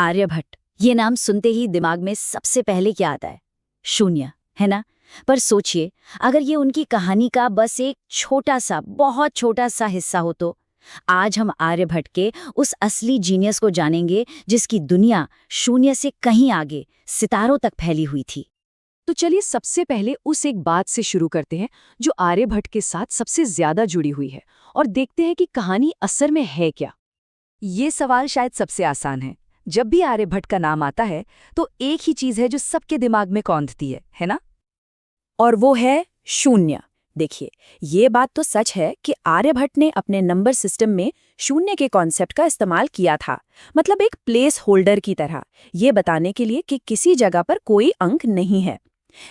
आर्यभट्ट, ये नाम सुनते ही दिमाग में सबसे पहले क्या आता है? शून्य, है ना? पर सोचिए, अगर ये उनकी कहानी का बस एक छोटा सा, बहुत छोटा सा हिस्सा हो तो? आज हम आर्यभट्ट के उस असली जीनियस को जानेंगे जिसकी दुनिया शून्य से कहीं आगे, सितारों तक फैली हुई थी। तो चलिए सबसे पहले उस एक बात से शुरू करते हैं जो आर्यभट्ट के साथ सबसे ज्यादा जुड़ी हुई है और देखते हैं कि कहानी असल में है क्या। ये सवाल शायद सबसे आसान है। जब भी आर्यभट्ट का नाम आता है तो एक ही चीज है जो सबके दिमाग में कौंधती है ना? और वो है शून्य। देखिए, ये बात तो सच है कि आर्यभट्ट ने अपने नंबर सिस्टम में शून्य के कॉन्सेप्ट का इस्तेमाल किया था, मतलब एक प्लेस होल्डर की तरह, ये बताने के लिए कि किसी जगह पर कोई अंक नहीं है।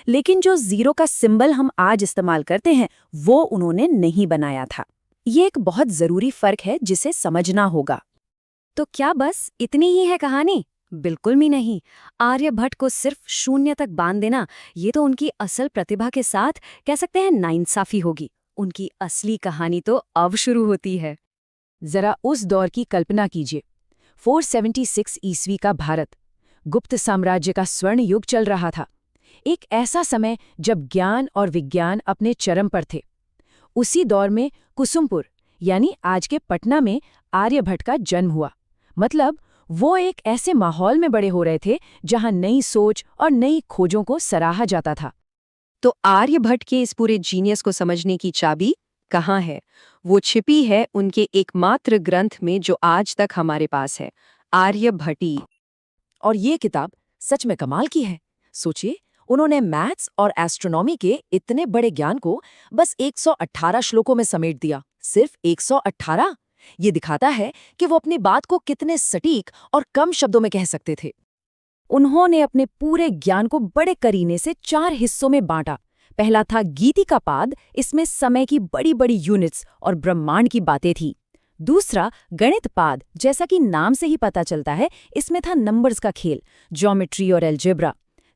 लेकिन जो जीरो का सिंबल हम आज इस्तेमाल करते हैं वो उन्होंने नहीं बनाया था। ये एक बहुत जरूरी फर्क है जिसे समझना होगा। तो क्या बस इतनी ही है कहानी? बिल्कुल भी नहीं। आर्यभट्ट को सिर्फ शून्य तक बांध देना ये तो उनकी असल प्रतिभा के साथ कह सकते हैं नाइंसाफी होगी। उनकी असली कहानी तो अब शुरू होती है। जरा उस दौर की कल्पना कीजिए। 476 ईस्वी का भारत, गुप्त साम्राज्य का स्वर्ण युग चल रहा था। एक ऐसा समय जब ज्ञान और विज्ञान अपने चरम पर थे। उसी दौर में कुसुमपुर यानी आज के पटना में आर्यभट्ट का जन्म हुआ। मतलब वो एक ऐसे माहौल में बड़े हो रहे थे जहां नई सोच और नई खोजों को सराहा जाता था। तो आर्यभट्ट के इस पूरे जीनियस को समझने की चाबी कहाँ है? वो छिपी है उनके एकमात्र ग्रंथ में जो आज तक हमारे पास है, आर्यभट्टी। और ये किताब सच में कमाल की है। सोचिए, उन्होंने मैथ्स और एस्ट्रोनॉमी के इतने बड़े ज्ञान को बस 118 श्लोकों में समेट दिया। सिर्फ 118। ये दिखाता है कि वो अपनी बात को कितने सटीक और कम शब्दों में कह सकते थे। उन्होंने अपने पूरे ज्ञान को बड़े करीने से 4 हिस्सों में बांटा। पहला था गीतिका पाद, इसमें समय की बड़ी बड़ी यूनिट्स और ब्रह्मांड की बातें थी। दूसरा गणित पाद, जैसा कि नाम से ही पता चलता है, इसमें था नंबर्स का खेल, ज्योमेट्री और एल्जेब्रा।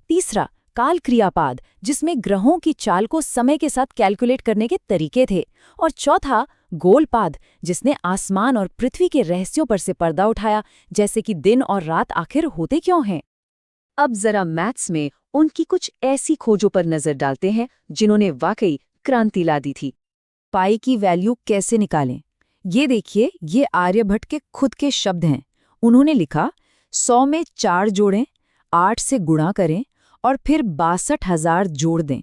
तीसरा काल क्रियापाद, जिसमें ग्रहों की चाल को समय के साथ कैलकुलेट करने के तरीके थे। और चौथा गोलपाद, जिसने आसमान और पृथ्वी के रहस्यों पर से पर्दा उठाया, जैसे कि दिन और रात आखिर होते क्यों हैं। अब जरा मैथ्स में उनकी कुछ ऐसी खोजों पर नजर डालते हैं जिन्होंने वाकई क्रांति ला दी थी। पाई की वैल्यू कैसे निकालें? ये देखिए, ये आर्यभट्ट के खुद के शब्द हैं। उन्होंने लिखा, 100 में 4 जोड़ें, 8 से गुणा करें और फिर 62,000 जोड़ दें।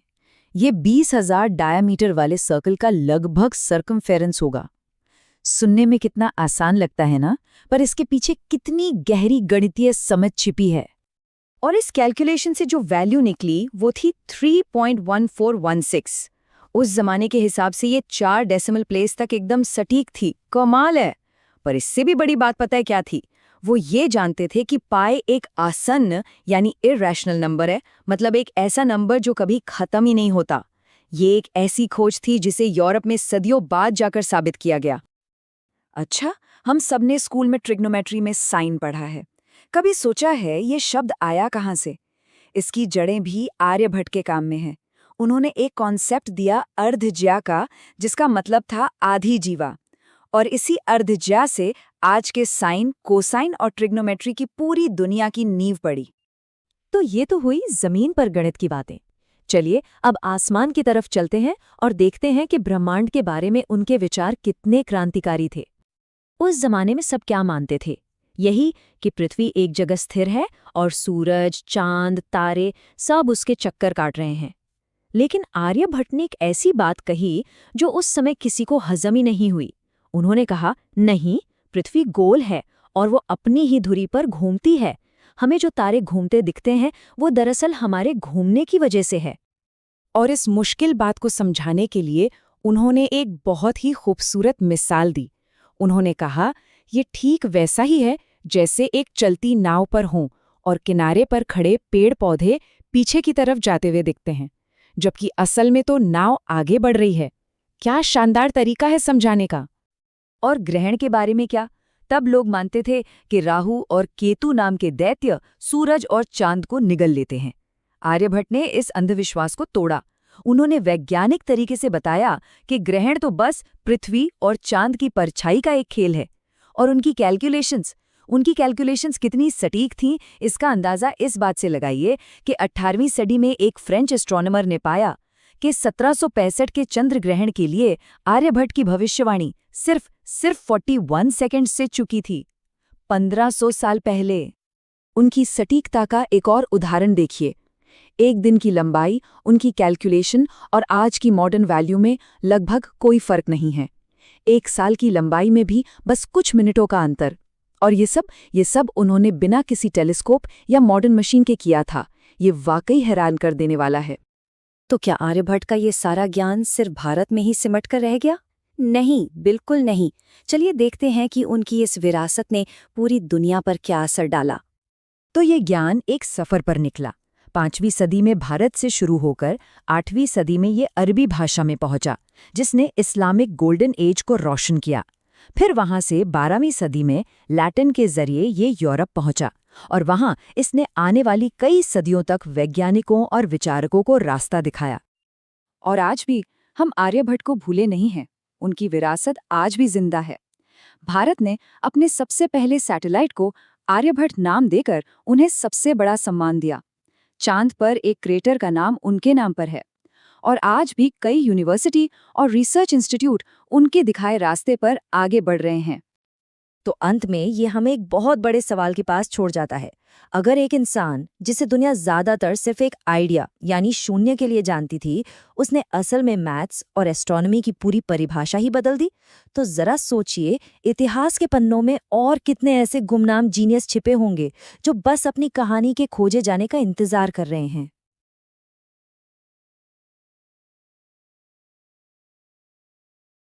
ये 20,000 डायामीटर वाले सर्कल का लगभग सर्कमफेरेंस होगा। सुनने में कितना आसान लगता है ना, पर इसके पीछे कितनी गहरी गणितीय समझ छिपी है। और इस कैलकुलेशन से जो वैल्यू निकली वो थी 3.1416। उस जमाने के हिसाब से ये 4 डेसिमल प्लेस तक एकदम सटीक थी। कमाल है। पर इससे भी बड़ी बात पता है क्या थी? वो ये जानते थे कि पाई एक आसन्न यानी इरैशनल नंबर है, मतलब एक ऐसा नंबर जो कभी खत्म ही नहीं होता। ये एक ऐसी खोज थी जिसे यूरोप में सदियों बाद जाकर साबित किया गया। अच्छा, हम सबने स्कूल में ट्रिग्नोमेट्री में साइन पढ़ा है। कभी सोचा है ये शब्द आया कहाँ से? इसकी जड़ें भी आर्यभट्ट के काम में हैं। उन्होंने एक कॉन्सेप्ट दिया अर्धज्या का, जिसका मतलब था आधी जीवा। और इसी अर्धज्या से आज के साइन, कोसाइन और ट्रिग्नोमेट्री की पूरी दुनिया की नींव पड़ी। तो ये तो हुई जमीन पर गणित की बातें। चलिए अब आसमान की तरफ चलते हैं और देखते हैं कि ब्रह्मांड के बारे में उनके विचार कितने क्रांतिकारी थे। उस जमाने में सब क्या मानते थे? यही कि पृथ्वी एक जगह स्थिर है और सूरज, चांद, तारे सब उसके चक्कर काट रहे हैं। लेकिन आर्यभट्ट ने एक ऐसी बात कही जो उस समय किसी को हजम ही नहीं हुई। उन्होंने कहा, नहीं, पृथ्वी गोल है और वो अपनी ही धुरी पर घूमती है। हमें जो तारे घूमते दिखते हैं वो दरअसल हमारे घूमने की वजह से है। और इस मुश्किल बात को समझाने के लिए उन्होंने एक बहुत ही खूबसूरत मिसाल दी। उन्होंने कहा, ये ठीक वैसा ही है जैसे एक चलती नाव पर हों और किनारे पर खड़े पेड़ पौधे पीछे की तरफ जाते हुए दिखते हैं, जबकि असल में तो नाव आगे बढ़ रही है। क्या शानदार तरीका है समझाने का। और ग्रहण के बारे में क्या? तब लोग मानते थे कि राहु और केतु नाम के दैत्य सूरज और चांद को निगल लेते हैं। आर्यभट्ट ने इस अंधविश्वास को तोड़ा। उन्होंने वैज्ञानिक तरीके से बताया कि ग्रहण तो बस पृथ्वी और चांद की परछाई का एक खेल है। और उनकी कैलकुलेशंस, उनकी कैलकुलेशंस कितनी सटीक थीं, इसका अंदाज़ा इस बात से लगाइए कि 18वीं सदी में एक फ्रेंच एस्ट्रोनॉमर ने पाया कि 1765 के चंद्र ग्रहण के लिए आर्यभट्ट की भविष्यवाणी सिर्फ 41 सेकंड से चुकी थी। 1500 साल पहले। उनकी सटीकता का एक और उदाहरण देखिए। एक दिन की लंबाई, उनकी कैलकुलेशन और आज की मॉडर्न वैल्यू में लगभग कोई फर्क नहीं है। एक साल की लंबाई में भी बस कुछ मिनटों का अंतर। और ये सब उन्होंने बिना किसी टेलीस्कोप या मॉडर्न मशीन के किया था। ये वाकई हैरान कर देने वाला है। तो क्या आर्यभट्ट का ये सारा ज्ञान सिर्फ भारत में ही सिमट कर रह गया? नहीं, बिल्कुल नहीं। चलिए देखते हैं कि उनकी इस विरासत ने पूरी दुनिया पर क्या असर डाला। तो ये ज्ञान एक सफर पर निकला। 5वीं सदी में भारत से शुरू होकर 8वीं सदी में ये अरबी भाषा में पहुंचा, जिसने इस्लामिक गोल्डन एज को रोशन किया। फिर वहां से 12वीं सदी में लैटिन के जरिए ये यूरोप पहुंचा और वहां इसने आने वाली कई सदियों तक वैज्ञानिकों और विचारकों को रास्ता दिखाया। और आज भी हम आर्यभट्ट को भूले नहीं हैं। उनकी विरासत आज भी जिंदा है। भारत ने अपने सबसे पहले सैटेलाइट को आर्यभट्ट नाम देकर उन्हें सबसे बड़ा सम्मान दिया। चांद पर एक क्रेटर का नाम उनके नाम पर है और आज भी कई यूनिवर्सिटी और रिसर्च इंस्टीट्यूट उनके दिखाए रास्ते पर आगे बढ़ रहे हैं। तो अंत में ये हमें एक बहुत बड़े सवाल के पास छोड़ जाता है। अगर एक इंसान, जिसे दुनिया ज्यादातर सिर्फ एक आइडिया यानी शून्य के लिए जानती थी, उसने असल में मैथ्स और एस्ट्रोनॉमी की पूरी परिभाषा ही बदल दी, तो जरा सोचिए इतिहास के पन्नों में और कितने ऐसे गुमनाम जीनियस छिपे होंगे जो बस अपनी कहानी के खोजे जाने का इंतजार कर रहे हैं।